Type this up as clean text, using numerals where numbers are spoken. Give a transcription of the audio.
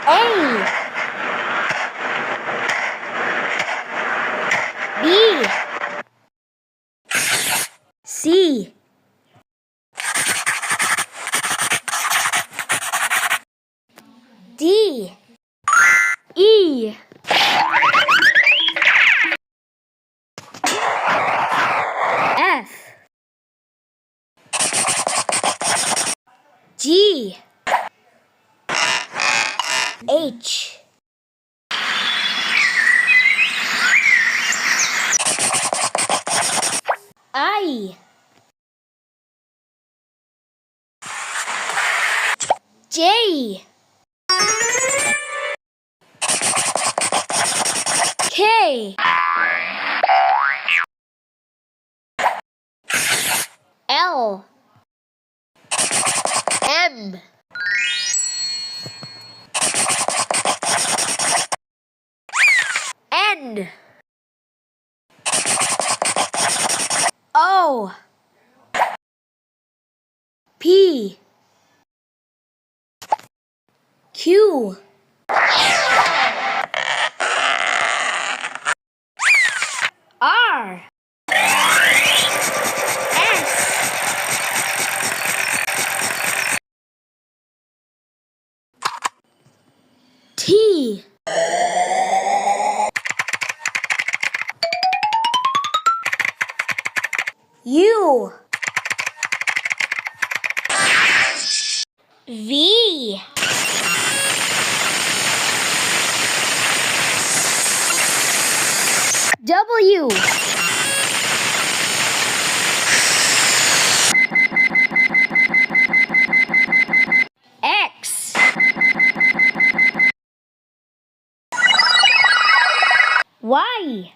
A, B, C, D, E, F, G, H, I, J, K, L, M, N, O, P, Q, R, S, T, U, V, W, X, Y.